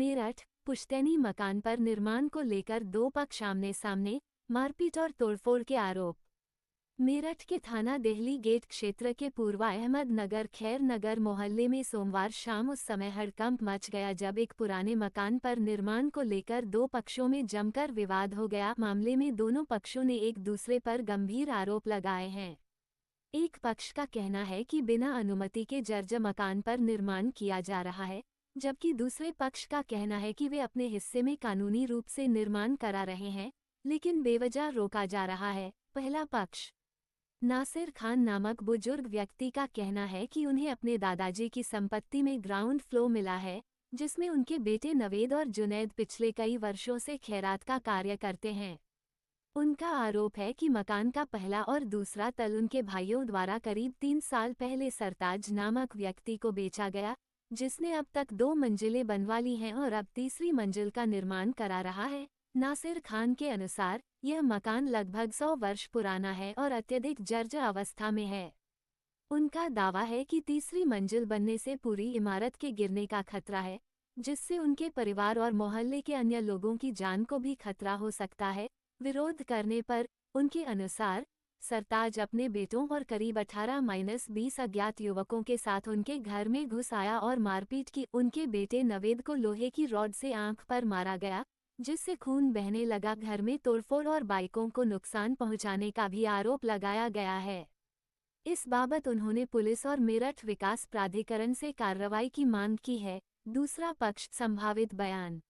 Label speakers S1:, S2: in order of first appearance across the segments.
S1: मेरठ पुश्तैनी मकान पर निर्माण को लेकर दो पक्ष आमने सामने, मारपीट और तोड़फोड़ के आरोप। मेरठ के थाना देहली गेट क्षेत्र के पूर्वा अहमद नगर खैर नगर मोहल्ले में सोमवार शाम उस समय हड़कंप मच गया जब एक पुराने मकान पर निर्माण को लेकर दो पक्षों में जमकर विवाद हो गया। मामले में दोनों पक्षों ने एक दूसरे पर गंभीर आरोप लगाए हैं। एक पक्ष का कहना है कि बिना अनुमति के जर्जर मकान पर निर्माण किया जा रहा है, जबकि दूसरे पक्ष का कहना है कि वे अपने हिस्से में कानूनी रूप से निर्माण करा रहे हैं, लेकिन बेवजह रोका जा रहा है। पहला पक्ष नासिर खान नामक बुजुर्ग व्यक्ति का कहना है कि उन्हें अपने दादाजी की संपत्ति में ग्राउंड फ्लोर मिला है, जिसमें उनके बेटे नवेद और जुनैद पिछले कई वर्षों से खैरात का कार्य करते हैं। उनका आरोप है कि मकान का पहला और दूसरा तल उनके भाइयों द्वारा करीब 3 साल पहले सरताज नामक व्यक्ति को बेचा गया, जिसने अब तक 2 मंजिलें बनवा ली हैं और अब तीसरी मंजिल का निर्माण करा रहा है। नासिर खान के अनुसार यह मकान लगभग 100 वर्ष पुराना है और अत्यधिक जर्जर अवस्था में है। उनका दावा है कि तीसरी मंजिल बनने से पूरी इमारत के गिरने का खतरा है, जिससे उनके परिवार और मोहल्ले के अन्य लोगों की जान को भी खतरा हो सकता है। विरोध करने पर उनके अनुसार सरताज अपने बेटों और करीब 18-20 अज्ञात युवकों के साथ उनके घर में घुस आया और मारपीट की। उनके बेटे नवेद को लोहे की रॉड से आंख पर मारा गया, जिससे खून बहने लगा। घर में तोड़फोड़ और बाइकों को नुकसान पहुंचाने का भी आरोप लगाया गया है। इस बाबत उन्होंने पुलिस और मेरठ विकास प्राधिकरण से कार्रवाई की मांग की है। दूसरा पक्ष संभावित बयान।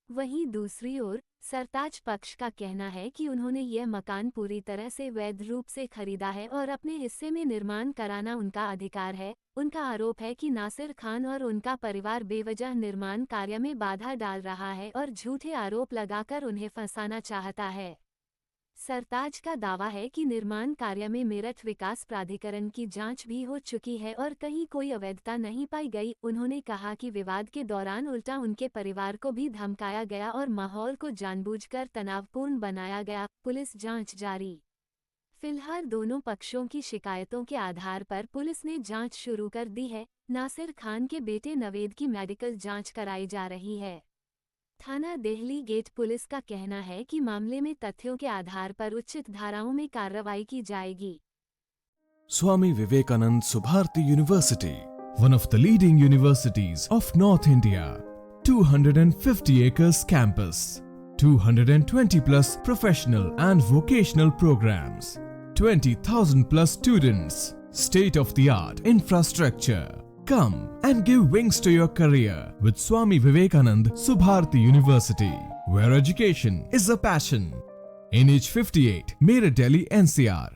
S1: वहीं दूसरी ओर सरताज पक्ष का कहना है कि उन्होंने यह मकान पूरी तरह से वैध रूप से खरीदा है और अपने हिस्से में निर्माण कराना उनका अधिकार है। उनका आरोप है कि नासिर खान और उनका परिवार बेवजह निर्माण कार्य में बाधा डाल रहा है और झूठे आरोप लगाकर उन्हें फंसाना चाहता है। सरताज का दावा है कि निर्माण कार्य में मेरठ विकास प्राधिकरण की जांच भी हो चुकी है और कहीं कोई अवैधता नहीं पाई गई। उन्होंने कहा कि विवाद के दौरान उल्टा उनके परिवार को भी धमकाया गया और माहौल को जानबूझकर तनावपूर्ण बनाया गया। पुलिस जांच जारी। फिलहाल दोनों पक्षों की शिकायतों के आधार पर पुलिस ने जांच शुरू कर दी है। नासिर खान के बेटे नवेद की मेडिकल जांच कराई जा रही है। थाना देहली गेट पुलिस का कहना है कि मामले में तथ्यों के आधार पर उचित धाराओं में कार्रवाई की जाएगी।
S2: Swami Vivekanand Subharti University, one of the leading universities of North India, 250 acres campus, 220 plus professional and vocational programs, 20,000 plus students, state of the art infrastructure. Come and give wings to your career with Swami Vivekanand Subharti University, where education is a passion. NH58, Meerut, Delhi, NCR.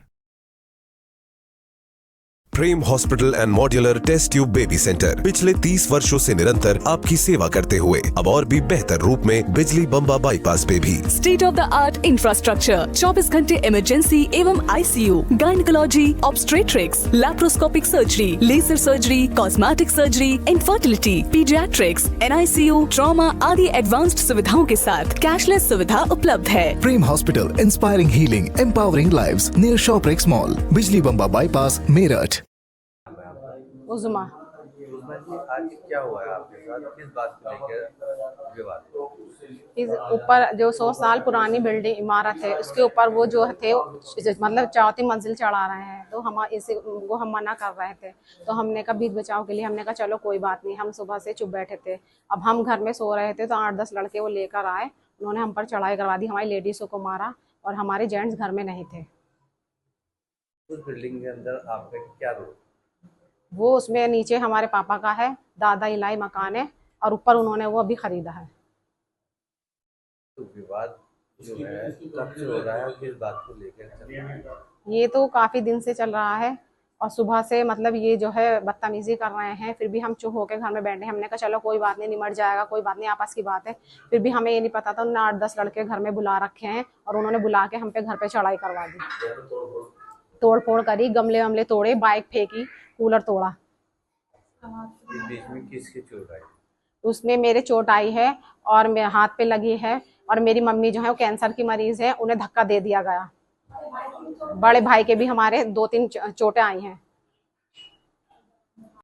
S3: Prem hospital and modular test tube baby centre पिछले 30 वर्षों से निरंतर आपकी सेवा करते हुए अब और भी बेहतर रूप में बिजली बम्बा बाईपास पे भी
S4: state of the art infrastructure, 24 घंटे इमरजेंसी एवं ICU, gynaecology, obstetrics, laparoscopic surgery, laser surgery, cosmetic surgery, infertility, paediatrics, NICU, trauma आदि एडवांस्ड सुविधाओं के साथ कैशलेस सुविधा उपलब्ध है।
S5: Prem hospital, inspiring healing, empowering lives, near Shoprix mall, बिजली बम्बा बाईपास, मेरठ।
S6: उज़मा।
S7: आज क्या हुआ है आपके साथ, किस बात को लेकर विवाद?
S6: इस ऊपर जो 100 साल पुरानी बिल्डिंग इमारत है, उसके ऊपर वो जो थे मतलब 4थी मंजिल चढ़ा रहे हैं, तो हम मना कर रहे थे। तो हमने कहा बीच बचाव के लिए हमने कहा चलो कोई बात नहीं। हम सुबह से चुप बैठे थे। अब हम घर में सो रहे थे तो 8-10 लड़के वो लेकर आए, उन्होंने हम पर चढ़ाई करवा दी, हमारी लेडीज़ों को मारा और हमारे जेंट्स घर में नहीं थे।
S7: उस बिल्डिंग के अंदर आपका क्या रोल?
S6: वो उसमें नीचे हमारे पापा का है, दादा इलाही मकान है और ऊपर उन्होंने वो अभी खरीदा है।
S7: तो विवाद जो है कब से हो रहा है, किस बात को लेकर चल रहा है?
S6: ये तो काफ़ी दिन से चल रहा है और सुबह से मतलब ये जो है बदतमीजी कर रहे हैं। फिर भी हम चुप होकर घर में बैठे। हमने कहा चलो कोई बात नहीं, निमट जाएगा, कोई बात नहीं, आपस की बात है। फिर भी हमें ये नहीं पता था, उन्होंने 8-10 लड़के घर में बुला रखे हैं और उन्होंने बुला के हम पे घर पे चढ़ाई करवा दी, तोड़ फोड़ करी, गमले वमले तोड़े, बाइक फेंकी, कूलर तोड़ा।
S7: बीच में किसकी चोट आई?
S6: उसमें मेरे चोट आई है और मेरे हाथ पे लगी है और मेरी मम्मी जो है वो कैंसर की मरीज है, उन्हें धक्का दे दिया गया। बड़े भाई के भी हमारे 2-3 चोटें आई हैं।